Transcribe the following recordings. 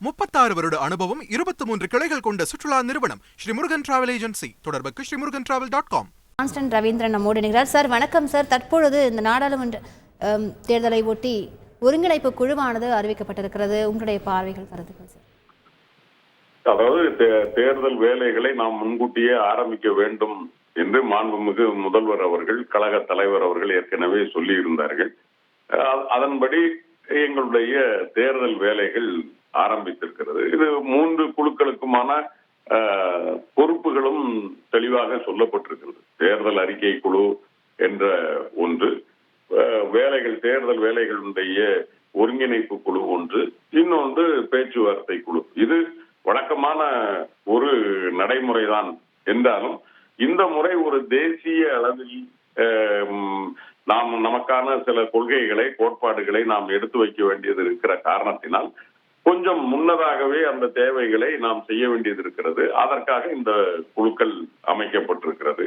36 வருட அனுபவம் 23 கிளைகள் கொண்ட சுற்றுலா நிறுவனம் ஸ்ரீ முருகன் டிராவல் ஏஜென்சி. தொடர்புக்கு srimurugantravel.com. கான்ஸ்டன்ட் ரவீந்திரன் நம்மோடு இணைகிறார். சார் வணக்கம் சார். தற்பொழுது இந்த நாடாளுமன்ற தேர்தலை ஒட்டி ஒருங்கிணைப்பு குழுவானது அறிவிக்கப்பட்டிருக்கிறது. உங்களுடைய பார்வைகள் கருத்துக்கள் சார். அதாவது தேர்தல் வேலைகளை நாம் முன்கூட்டியே ஆரம்பிக்க வேண்டும் என்று மாண்புமிகு முதல்வர் அவர்கள், கழக தலைவர் அவர்கள் ஏற்கனவே சொல்லி இருந்தார்கள். அதன்படி எங்களுடைய தேர்தல் வேலைகள் ஆரம்பித்திருக்கிறது. இது 3 குழுக்களுக்குமான பொறுப்புகளும் தெளிவாக சொல்லப்பட்டிருக்கிறது. தேர்தல் அறிக்கை குழு என்ற ஒன்று, தேர்தல் வேலைகளுடைய ஒருங்கிணைப்பு குழு ஒன்று, இன்னொன்று பேச்சுவார்த்தை குழு. இது வழக்கமான ஒரு நடைமுறைதான் என்றாலும் இந்த முறை ஒரு தேசிய அளவில் நமக்கான சில கொள்கைகளை, கோட்பாடுகளை நாம் எடுத்து வைக்க வேண்டியது இருக்கிற காரணத்தினால் கொஞ்சம் முன்னதாகவே அந்த தேவைகளை நாம் செய்ய வேண்டியது இருக்கிறது. அதற்காக இந்த குழுக்கள் அமைக்கப்பட்டிருக்கிறது.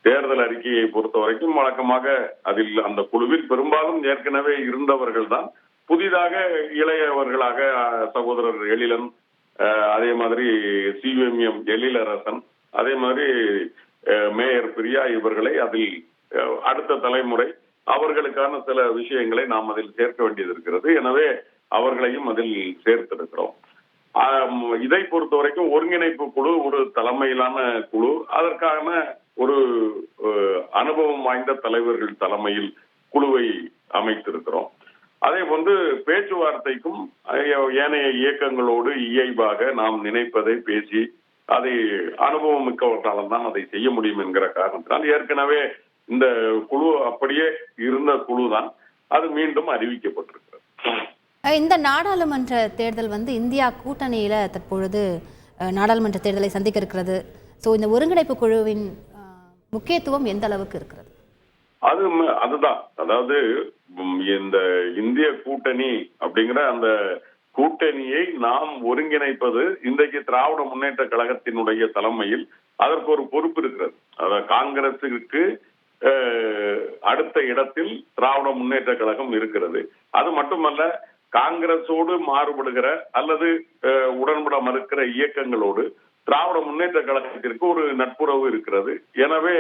தேர்தல் அறிக்கையை பொறுத்த வரைக்கும் வழக்கமாக அதில் அந்த குழுவில் பெரும்பாலும் ஏற்கனவே இருந்தவர்கள் தான். புதிதாக இளையவர்களாக சகோதரர் எழிலன், அதே மாதிரி CUMM எழிலரசன், அதே மாதிரி மேயர் பிரியா, இவர்களை அதில் அடுத்த தலைமுறை அவர்களுக்கான சில விஷயங்களை நாம் அதில் சேர்க்க வேண்டியது இருக்கிறது. எனவே அவர்களையும் அதில் சேர்த்திருக்கிறோம். இதை பொறுத்த வரைக்கும் ஒருங்கிணைப்பு குழு ஒரு தலைமையிலான குழு. அதற்கான ஒரு அனுபவம் வாய்ந்த தலைவர்கள் தலைமையில் குழுவை அமைத்திருக்கிறோம். அதே போன்று பேச்சுவார்த்தைக்கும் ஏனைய இயக்கங்களோடு இயல்பாக நாம் நினைப்பதை பேசி அதை அனுபவம் மிக்கவர்களால் தான் அதை செய்ய முடியும் என்கிற காரணத்தினால் ஏற்கனவே இந்த குழு அப்படியே இருந்த குழு தான், அது மீண்டும் அறிவிக்கப்பட்டிருக்கிறது. இந்த நாடாளுமன்ற தேர்தல் இந்தியா கூட்டணியில தற்பொழுது நாடாளுமன்ற தேர்தலை சந்திக்க இருக்கிறது. ஸோ இந்த ஒருங்கிணைப்பு குழுவின் முக்கியத்துவம் எந்த அளவுக்கு இருக்கிறது? அதுதான், அதாவது இந்த இந்திய கூட்டணி அப்படிங்கிற அந்த கூட்டணியை நாம் ஒருங்கிணைப்பது இன்றைக்கு திராவிட முன்னேற்ற கழகத்தினுடைய தலைமையில் அதற்கு ஒரு பொறுப்பு இருக்கிறது. அதாவது காங்கிரசுக்கு அடுத்த இடத்தில் திராவிட முன்னேற்ற கழகம் இருக்கிறது. அது மட்டுமல்ல, காங்கிரஸோடு மாறுபடுகிற அல்லது உடன்பட மறுக்கிற இயக்கங்களோடு திராவிட முன்னேற்ற கழகத்திற்கு ஒரு நட்புறவு இருக்கிறது. எனவே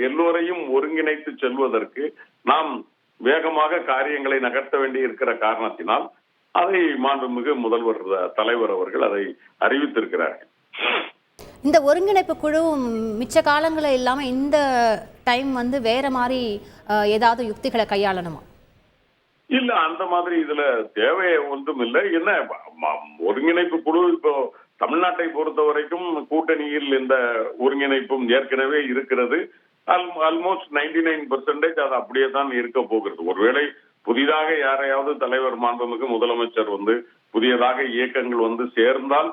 எல்லோரையும் ஒருங்கிணைத்து செல்வதற்கு நாம் வேகமாக காரியங்களை நகர்த்த வேண்டி இருக்கிற காரணத்தினால் அதை மாண்புமிகு முதல்வர் தலைவர் அவர்கள் அதை அறிவித்திருக்கிறார்கள். இந்த ஒருங்கிணைப்பு குழு மிச்ச காலங்கள இல்லாம இந்த டைம் வேற மாதிரி ஏதாவது யுக்திகளை கையாளணுமா? இல்ல, அந்த மாதிரி இதுல தேவை ஒன்றும் இல்லை. என்ன ஒருங்கிணைப்பு குழு இப்போ தமிழ்நாட்டை பொறுத்த வரைக்கும் கூட்டணியில் இந்த ஒருங்கிணைப்பும் ஏற்கனவே இருக்கிறது. ஆல்மோஸ்ட் 99% அது அப்படியே தான் இருக்க போகிறது. ஒருவேளை புதிதாக யாரையாவது தலைவர் மாண்புமிகு முதலமைச்சர் புதியதாக இயக்கங்கள் சேர்ந்தால்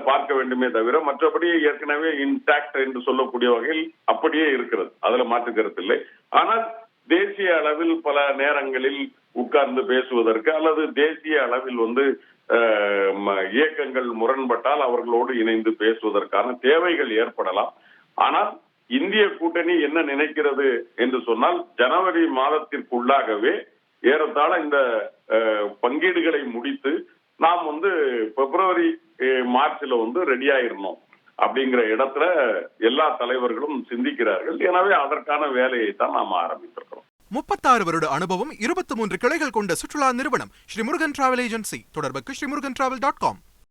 பார்க்க வேண்டுமே தவிர மற்றபடி ஏற்கனவே இன்டாக்ட் என்று சொல்லக்கூடிய வகையில் அப்படியே இருக்கிறது. அதுல மாற்றுக்கிறது இல்லை. ஆனால் தேசிய அளவில் பல நேரங்களில் உட்கார்ந்து பேசுவதற்கு அல்லது தேசிய அளவில் இயக்கங்கள் முரண்பட்டால் அவர்களோடு இணைந்து பேசுவதற்கான தேவைகள் ஏற்படலாம். ஆனால் இந்திய கூட்டணி என்ன நினைக்கிறது என்று சொன்னால், ஜனவரி மாதத்திற்குள்ளாகவே ஏறத்தாழ இந்த பங்கீடுகளை முடித்து நாம் பிப்ரவரி மார்ச்ல ரெடி ஆயிரணும் அப்படிங்கிற இடத்துல எல்லா தலைவர்களும் சிந்திக்கிறார்கள். எனவே அதற்கான வேலையை தான் நாம் ஆரம்பித்திருக்கிறோம். 36 வருட அனுபவம் 23 கிளைகள் கொண்ட சுற்றுலா நிறுவனம் ஸ்ரீ முருகன் டிராவல் ஏஜென்சி. தொடர்புக்கு srimurugantravel.com.